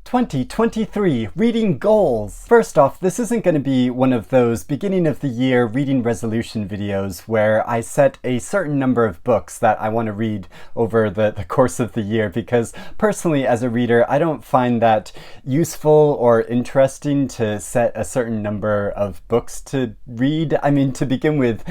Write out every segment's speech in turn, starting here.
2023 reading goals. First off, this isn't going to be one of those beginning of the year reading resolution videos where I set a certain number of books that I want to read over the course of the year, because personally as a reader I don't find that useful or interesting to set a certain number of books to read. I mean, to begin with,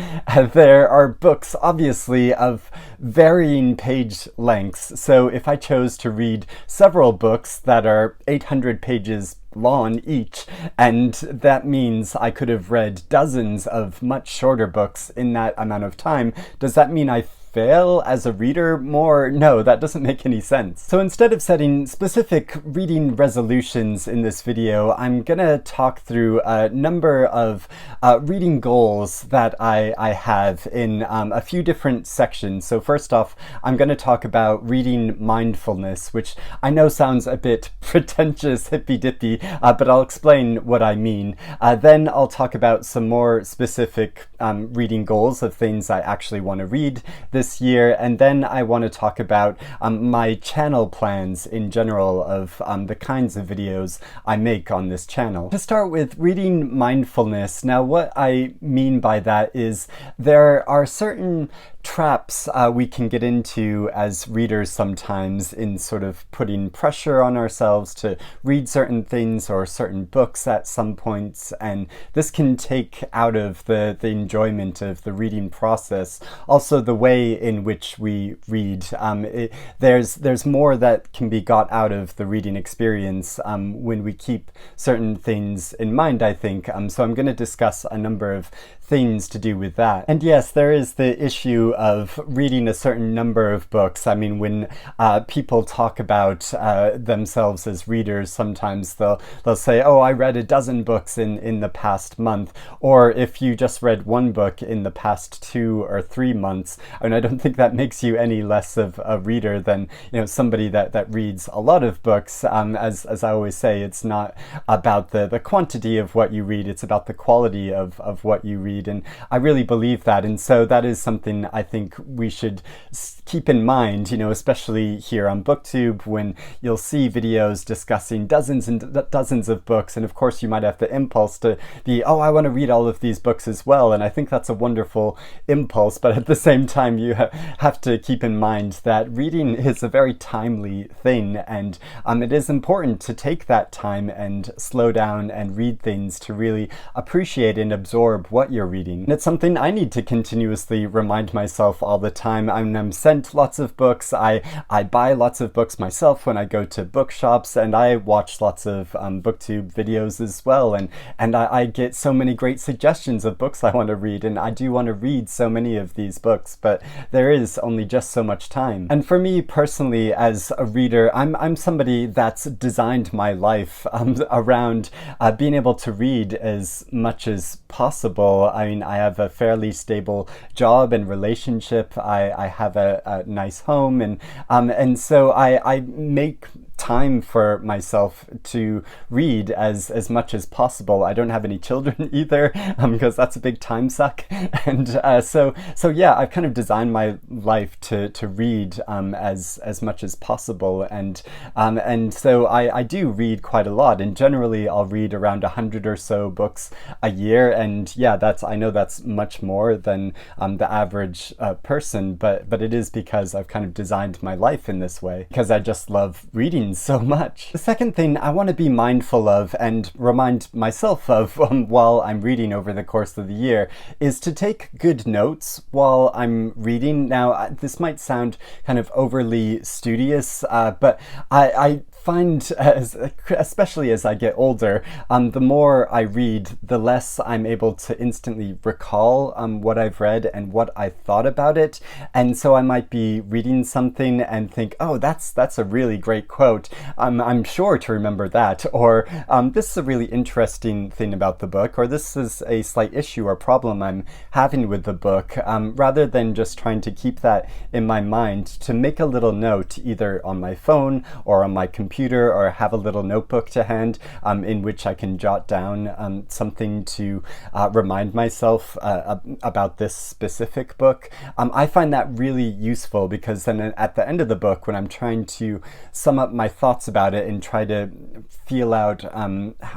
there are books obviously of varying page lengths, so if I chose to read several books that are 800 pages long each, and that means I could have read dozens of much shorter books in that amount of time, does that mean I fail as a reader more? No, that doesn't make any sense. So instead of setting specific reading resolutions in this video, I'm gonna talk through a number of reading goals that I have in a few different sections. So first off, I'm gonna talk about reading mindfulness, which I know sounds a bit pretentious, hippy-dippy, but I'll explain what I mean. Then I'll talk about some more specific reading goals of things I actually want to read this year, and then I want to talk about my channel plans in general of the kinds of videos I make on this channel. To start with reading mindfulness, now what I mean by that is there are certain traps we can get into as readers sometimes in sort of putting pressure on ourselves to read certain things or certain books at some points, and this can take out of the enjoyment of the reading process. Also the way in which we read, there's more that can be got out of the reading experience when we keep certain things in mind, I think. So I'm going to discuss a number of things to do with that. And yes, there is the issue of reading a certain number of books. I mean, when people talk about themselves as readers, sometimes they'll say, oh, I read a dozen books in the past month, or if you just read one book in the past 2 or 3 months. I mean, I don't think that makes you any less of a reader than, you know, somebody that reads a lot of books. As I always say, it's not about the quantity of what you read, it's about the quality of what you read. And I really believe that, and so that is something I think we should keep in mind, you know, especially here on Booktube, when you'll see videos discussing dozens and dozens of books, and of course you might have the impulse to be, oh, I want to read all of these books as well, and I think that's a wonderful impulse, but at the same time you have to keep in mind that reading is a very timely thing, and it is important to take that time and slow down and read things to really appreciate and absorb what you're reading. And it's something I need to continuously remind myself all the time. I'm sent lots of books, I buy lots of books myself when I go to bookshops, and I watch lots of booktube videos as well, and I get so many great suggestions of books I want to read, and I do want to read so many of these books, but there is only just so much time. And for me personally as a reader, I'm somebody that's designed my life around being able to read as much as possible. I mean, I have a fairly stable job and relationship. I have a nice home, and so I make time for myself to read as much as possible. I don't have any children either, because that's a big time suck, and so yeah, I've kind of designed my life to read as much as possible, and so I do read quite a lot, and generally I'll read around 100 or so books a year, and yeah, I know that's much more than the average person, but it is because I've kind of designed my life in this way, because I just love reading so much. The second thing I want to be mindful of and remind myself of while I'm reading over the course of the year is to take good notes while I'm reading. Now, this might sound kind of overly studious, but I find, especially as I get older, the more I read, the less I'm able to instantly recall what I've read and what I thought about it. And so I might be reading something and think, oh, that's a really great quote. I'm sure to remember that. Or this is a really interesting thing about the book, or this is a slight issue or problem I'm having with the book. Rather than just trying to keep that in my mind, to make a little note either on my phone or on my computer computer or have a little notebook to hand in which I can jot down something to remind myself about this specific book. I find that really useful because then at the end of the book, when I'm trying to sum up my thoughts about it and try to feel out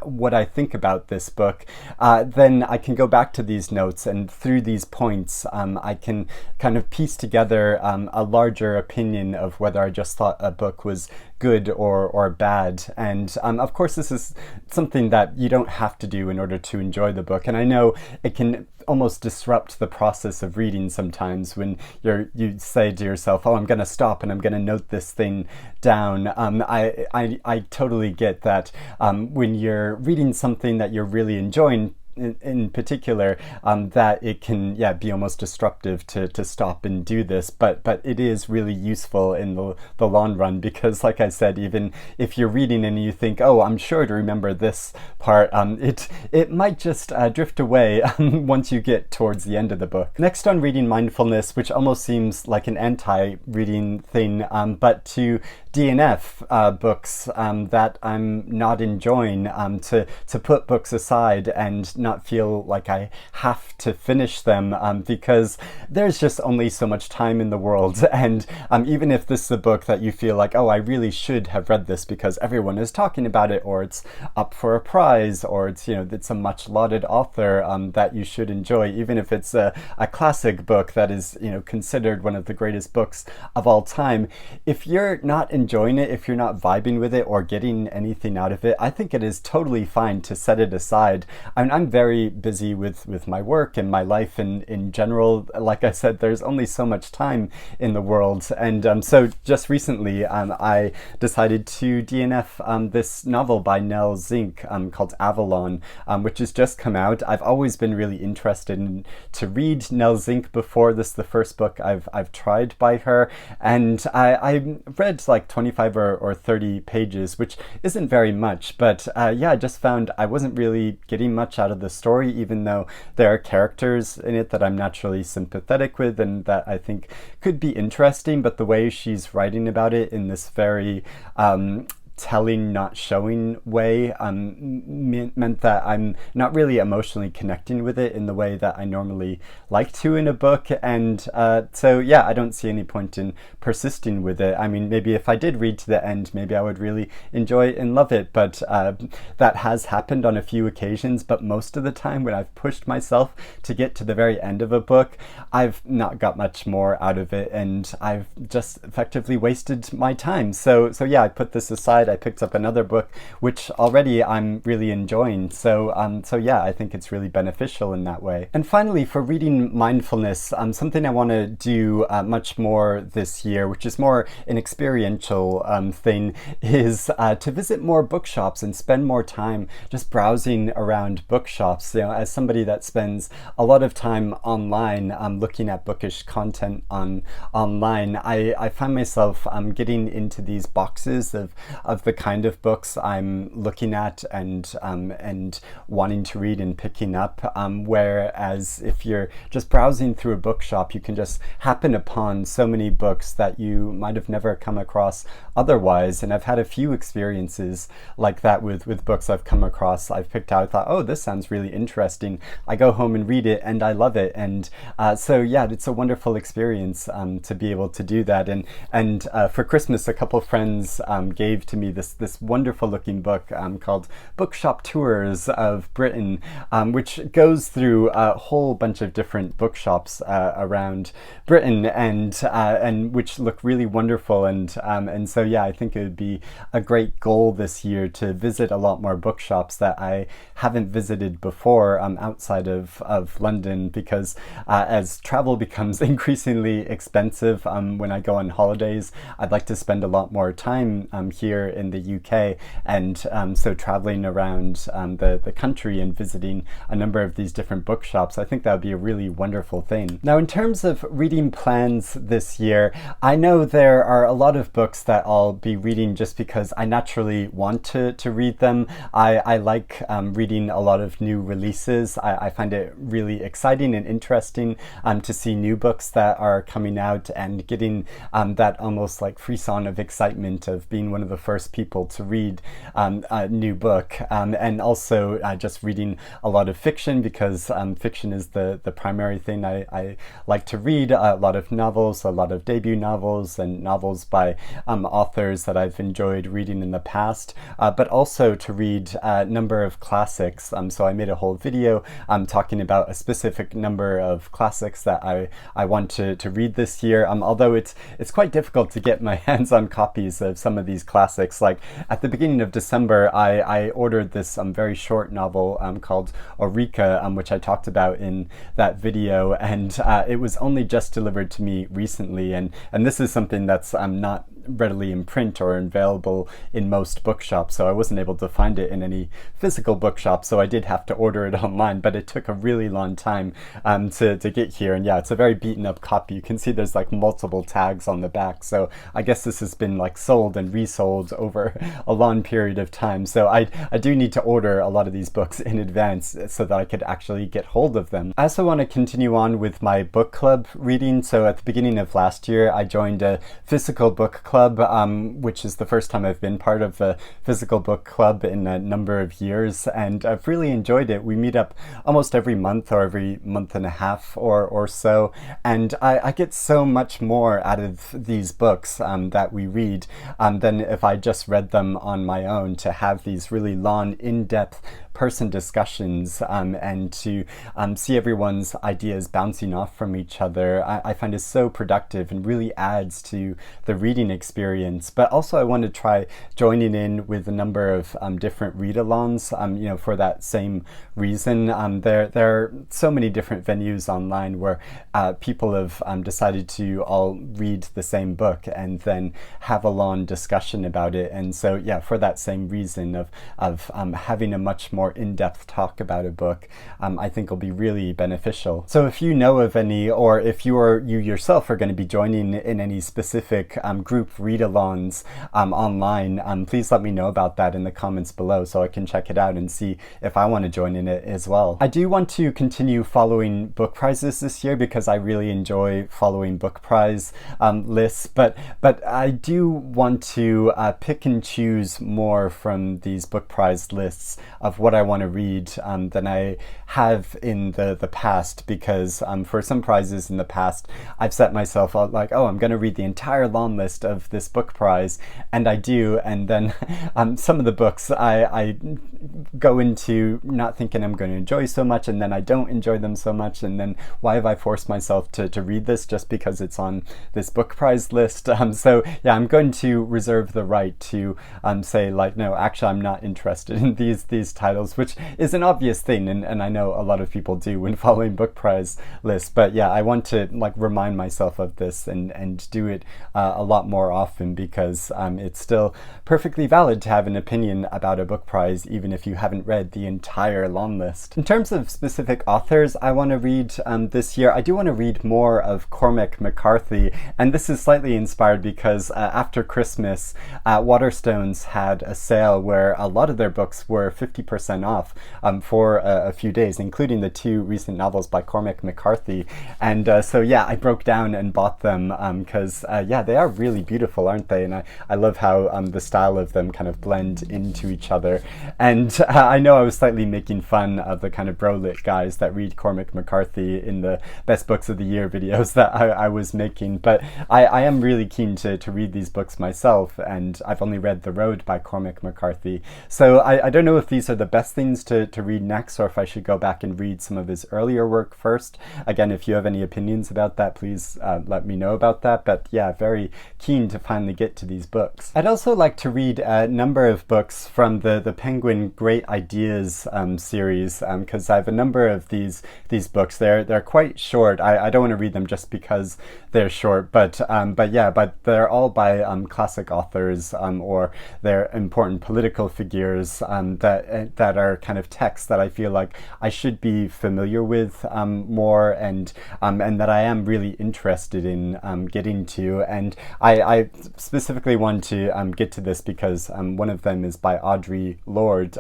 what I think about this book, then I can go back to these notes, and through these points I can kind of piece together a larger opinion of whether I just thought a book was good or bad. And of course this is something that you don't have to do in order to enjoy the book, and I know it can almost disrupt the process of reading sometimes when you say to yourself, oh, I'm going to stop and I'm going to note this thing down. I totally get that when you're reading something that you're really enjoying, in particular, that it can be almost disruptive to stop and do this, but it is really useful in the long run, because like I said, even if you're reading and you think, oh, I'm sure to remember this part, it might just drift away once you get towards the end of the book. Next on reading mindfulness, which almost seems like an anti-reading thing, but to DNF books that I'm not enjoying, to put books aside and not feel like I have to finish them, because there's just only so much time in the world, and even if this is a book that you feel like, oh, I really should have read this because everyone is talking about it, or it's up for a prize, or it's a much lauded author that you should enjoy, even if it's a classic book that is considered one of the greatest books of all time, if you're not enjoying it, if you're not vibing with it or getting anything out of it, I think it is totally fine to set it aside. I'm very busy with my work and my life in general. Like I said, there's only so much time in the world, and so just recently I decided to DNF this novel by Nell Zink called Avalon, which has just come out. I've always been really interested to read Nell Zink before. This is the first book I've tried by her, and I read like 25 or 30 pages, which isn't very much, but I just found I wasn't really getting much out of the story, even though there are characters in it that I'm naturally sympathetic with and that I think could be interesting, but the way she's writing about it in this very telling, not showing way meant that I'm not really emotionally connecting with it in the way that I normally like to in a book, and so I don't see any point in persisting with it. I mean, maybe if I did read to the end, maybe I would really enjoy it and love it, but that has happened on a few occasions, but most of the time when I've pushed myself to get to the very end of a book, I've not got much more out of it, and I've just effectively wasted my time. So I put this aside. I picked up another book which already I'm really enjoying, so I think it's really beneficial in that way. And finally, for reading mindfulness, something I want to do much more this year, which is more an experiential thing, is to visit more bookshops and spend more time just browsing around bookshops. As somebody that spends a lot of time online looking at bookish content online, I find myself getting into these boxes of the kind of books I'm looking at and wanting to read and picking up, whereas if you're just browsing through a bookshop, you can just happen upon so many books that you might have never come across otherwise. And I've had a few experiences like that with books I've come across. I've picked out, thought, oh, this sounds really interesting. I go home and read it and I love it, and so it's a wonderful experience to be able to do that. And for Christmas, a couple friends gave to me this wonderful looking book called Bookshop Tours of Britain, which goes through a whole bunch of different bookshops around Britain, and which look really wonderful, and so I think it would be a great goal this year to visit a lot more bookshops that I haven't visited before outside of London, because as travel becomes increasingly expensive when I go on holidays, I'd like to spend a lot more time here in the UK, and so traveling around the country and visiting a number of these different bookshops, I think that would be a really wonderful thing. Now, in terms of reading plans this year, I know there are a lot of books that I'll be reading just because I naturally want to read them. I like reading a lot of new releases. I find it really exciting and interesting to see new books that are coming out and getting that almost like frisson of excitement of being one of the first first people to read a new book, and also just reading a lot of fiction, because fiction is the primary thing I like to read. A lot of novels, a lot of debut novels, and novels by authors that I've enjoyed reading in the past, but also to read a number of classics. So I made a whole video talking about a specific number of classics that I want to read this year, although it's quite difficult to get my hands on copies of some of these classics. Like at the beginning of December, I ordered this very short novel called Eureka, which I talked about in that video, and it was only just delivered to me recently, and this is something that's not readily in print or available in most bookshops, so I wasn't able to find it in any physical bookshop, so I did have to order it online, but it took a really long time to get here. And yeah, it's a very beaten up copy. You can see there's like multiple tags on the back, so I guess this has been like sold and resold over a long period of time, so I do need to order a lot of these books in advance so that I could actually get hold of them. I also want to continue on with my book club reading. So at the beginning of last year, I joined a physical book club, which is the first time I've been part of a physical book club in a number of years, and I've really enjoyed it. We meet up almost every month or every month and a half or so, and I get so much more out of these books that we read than if I just read them on my own. To have these really long, in-depth person discussions and to see everyone's ideas bouncing off from each other, I find is so productive and really adds to the reading experience. But also I want to try joining in with a number of different read-alongs, for that same reason. There are so many different venues online where people have decided to all read the same book and then have a long discussion about it. And so yeah, for that same reason of having a much more in-depth talk about a book, I think will be really beneficial. So if you know of any, or if you yourself are going to be joining in any specific group read-alongs online, please let me know about that in the comments below so I can check it out and see if I want to join in it as well. I do want to continue following book prizes this year because I really enjoy following book prize lists, but I do want to pick and choose more from these book prize lists of what I want to read than I have in the past, because for some prizes in the past I've set myself out like, oh, I'm going to read the entire long list of this book prize, and I do, and then some of the books I go into not thinking I'm going to enjoy so much, and then I don't enjoy them so much, and then why have I forced myself to read this just because it's on this book prize list? So yeah, I'm going to reserve the right to say like, no, actually I'm not interested in these titles, which is an obvious thing, and I know a lot of people do when following book prize lists, but yeah, I want to like remind myself of this and do it a lot more often, because it's still perfectly valid to have an opinion about a book prize even if you haven't read the entire long list. In terms of specific authors I want to read this year, I do want to read more of Cormac McCarthy, and this is slightly inspired because after Christmas, Waterstones had a sale where a lot of their books were 50% off for a few days, including the 2 recent novels by Cormac McCarthy. And so yeah, I broke down and bought them because yeah, they are really beautiful, aren't they? And I love how the style of them kind of blend into each other. And I know I was slightly making fun of the kind of bro-lit guys that read Cormac McCarthy in the best books of the year videos that I was making, but I am really keen to read these books myself, and I've only read The Road by Cormac McCarthy. So I don't know if these are the best things to read next, or if I should go back and read some of his earlier work first. Again, if you have any opinions about that, please let me know about that. But yeah, very keen to finally get to these books. I'd also like to read a number of books from the Penguin Great Ideas series, because I have a number of these books. They're quite short. I don't want to read them just because they're short, but they're all by classic authors, or they're important political figures that that are kind of texts that I feel like I should be familiar with more, and that I am really interested in getting to. And I specifically want to get to this because one of them is by Audre Lorde,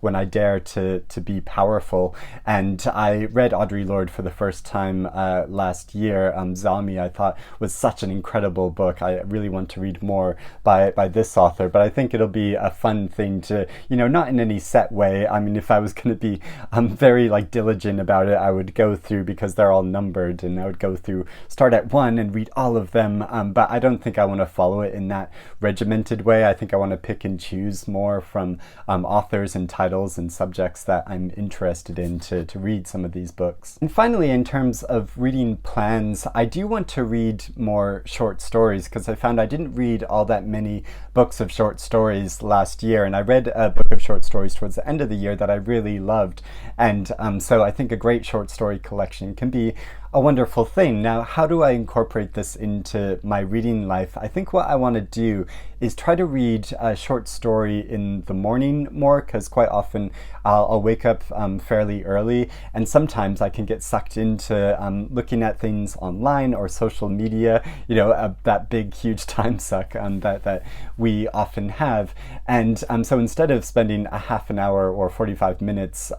When I Dare to Be Powerful. And I read Audre Lorde for the first time last year. Zami, I thought, was such an incredible book. I really want to read more by this author, but I think it'll be a fun thing to, not in any set way. I mean, if I was going to be very diligent about it, I would go through, because they're all numbered, and I would go through, start at one and read all of them, but I don't think I want to follow it in that regimented way. I think I want to pick and choose more from authors and titles and subjects that I'm interested in to read some of these books. And finally, in terms of reading plans, I do want to read more short stories, because I found I didn't read all that many books of short stories last year, and I read a book of short stories towards the end of the year that I really loved, and so I think a great short story collection can be a wonderful thing. Now, how do I incorporate this into my reading life? I think what I want to do is try to read a short story in the morning more, because quite often I'll wake up fairly early, and sometimes I can get sucked into looking at things online or social media, that big, huge time suck that we often have. And so instead of spending a half an hour or 45 minutes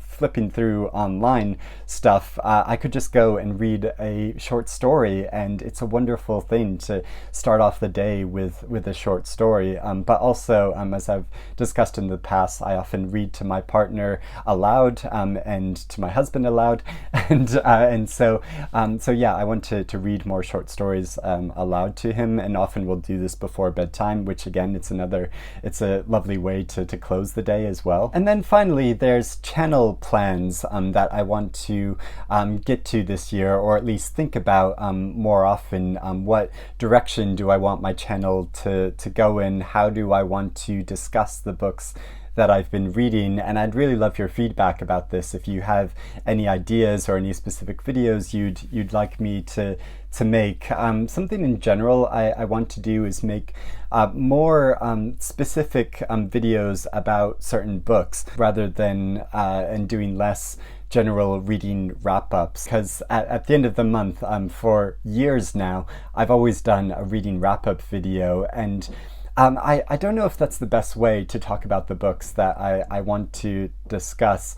flipping through online stuff, I could just go and read a short story, and it's a wonderful thing to start off the day with a short story. But also, as I've discussed in the past, I often read to my partner aloud, and to my husband aloud, and so yeah, I want to read more short stories aloud to him, and often we'll do this before bedtime, which again, it's a lovely way to close the day as well. And then finally, there's channel plans that I want to get to this year, or at least think about more often. What direction do I want my channel to go in? How do I want to discuss the books that I've been reading? And I'd really love your feedback about this. If you have any ideas or any specific videos you'd like me to make. Something in general I want to do is make more specific videos about certain books, rather than and doing less general reading wrap-ups, because at the end of the month, for years now, I've always done a reading wrap-up video, and I don't know if that's the best way to talk about the books that I want to discuss,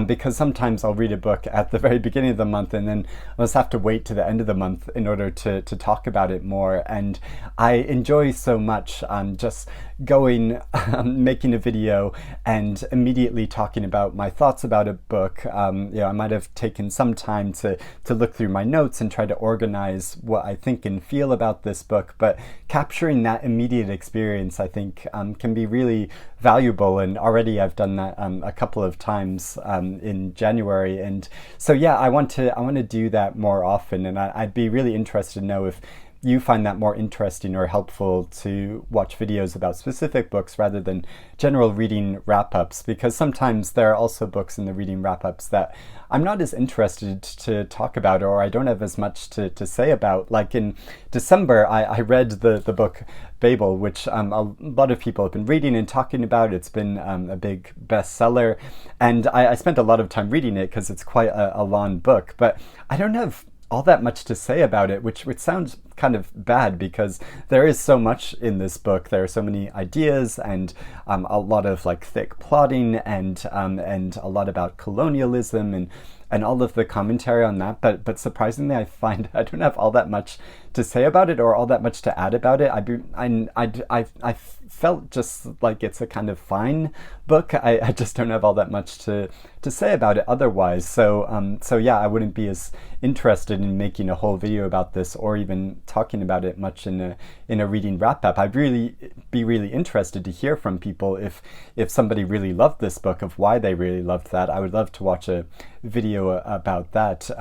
because sometimes I'll read a book at the very beginning of the month, and then I'll just have to wait to the end of the month in order to talk about it more. And I enjoy so much just going, making a video and immediately talking about my thoughts about a book. I might have taken some time to look through my notes and try to organize what I think and feel about this book, but capturing that immediate experience, I think, can be really valuable. And already I've done that a couple of times in January. And so yeah, I want to do that more often, and I'd be really interested to know if you find that more interesting or helpful to watch videos about specific books rather than general reading wrap-ups, because sometimes there are also books in the reading wrap-ups that I'm not as interested to talk about, or I don't have as much to say about. Like in December, I read the book Babel, which a lot of people have been reading and talking about. It's been a big bestseller, and I spent a lot of time reading it because it's quite a long book, but I don't have all that much to say about it, which sounds kind of bad, because there is so much in this book. There are so many ideas, and a lot of thick plotting, and a lot about colonialism and all of the commentary on that. But surprisingly, I find I don't have all that much to say about it, or all that much to add about it. I felt just like it's a kind of fine book. I just don't have all that much to say about it otherwise. So yeah, I wouldn't be as interested in making a whole video about this, or even talking about it much in a reading wrap-up. I'd really be really interested to hear from people if somebody really loved this book, of why they really loved that. I would love to watch a video about that,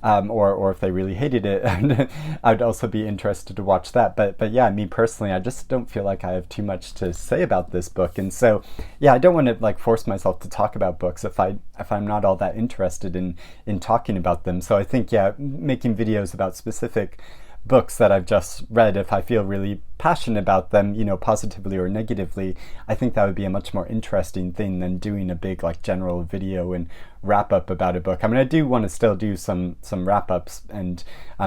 or if they really hated it, I'd also be interested to watch that. But yeah, me personally, I just don't feel like I have too much to say about this book, and so yeah, I don't want to force myself to talk about books if I'm not all that interested in talking about them. So I think, yeah, making videos about specific books that I've just read, if I feel really passionate about them, you know, positively or negatively, I think that would be a much more interesting thing than doing a big like general video and wrap up about a book. I mean, I do want to still do some wrap ups, and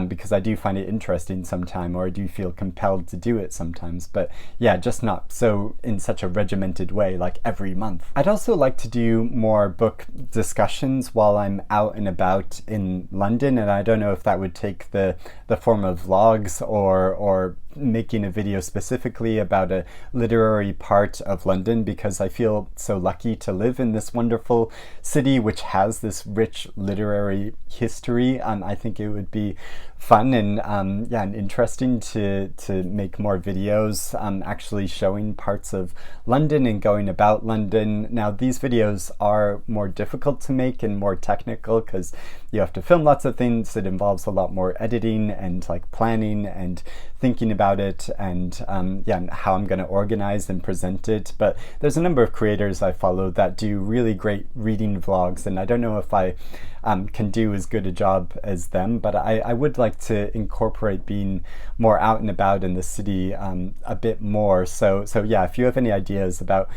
because I do find it interesting sometime, or I do feel compelled to do it sometimes, but yeah, just not so in such a regimented way like every month. I'd also like to do more book discussions while I'm out and about in London, and I don't know if that would take the form of vlogs or making a video specifically about a literary part of London, because I feel so lucky to live in this wonderful city which has this rich literary history. I think it would be fun and yeah, and interesting to make more videos actually showing parts of London and going about London. Now, these videos are more difficult to make and more technical because you have to film lots of things. It involves a lot more editing and like planning and thinking about it, and yeah, and how I'm going to organize and present it. But there's a number of creators I follow that do really great reading vlogs, and I don't know if I can do as good a job as them, but I would like to incorporate being more out and about in the city a bit more. So yeah, if you have any ideas about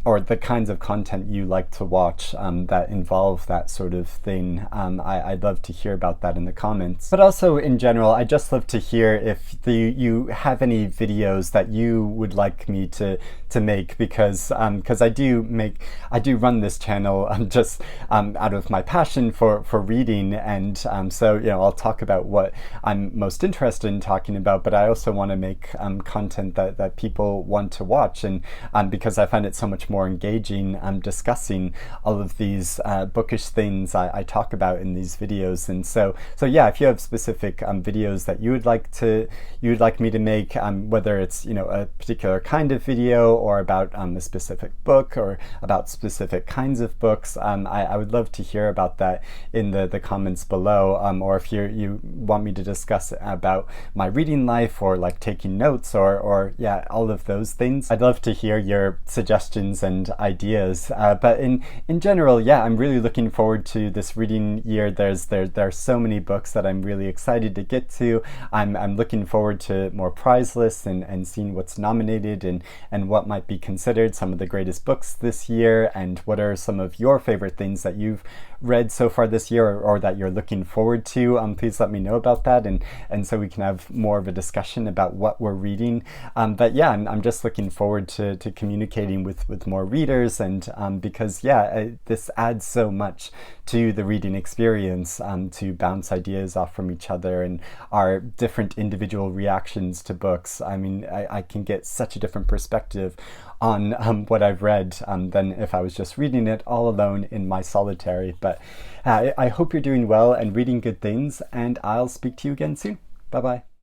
or the kinds of content you like to watch that involve that sort of thing, I'd love to hear about that in the comments. But also in general, I'd just love to hear if you have any videos that you would like me to make, because I do run this channel just out of my passion for reading, and so you know, I'll talk about what I'm most interested in talking about, but I also want to make content that people want to watch, and because I find it so much more engaging discussing all of these bookish things I talk about in these videos. And so yeah, if you have specific videos that you would like me to make, whether it's, you know, a particular kind of video or about a specific book or about specific kinds of books, I would love to hear about that in the comments below, or if you want me to discuss about my reading life or like taking notes or yeah, all of those things. I'd love to hear your suggestions and ideas, but in general, yeah, I'm really looking forward to this reading year. There are so many books that I'm really excited to get to. I'm looking forward to more prize lists and seeing what's nominated and what might be considered some of the greatest books this year, and what are some of your favorite things that you've read so far this year, or that you're looking forward to. Please let me know about that, and so we can have more of a discussion about what we're reading. But yeah, I'm just looking forward to communicating with more readers, and because yeah, this adds so much to the reading experience, to bounce ideas off from each other and our different individual reactions to books. I mean, I can get such a different perspective on what I've read than if I was just reading it all alone in my solitary. But I hope you're doing well and reading good things, and I'll speak to you again soon. Bye bye.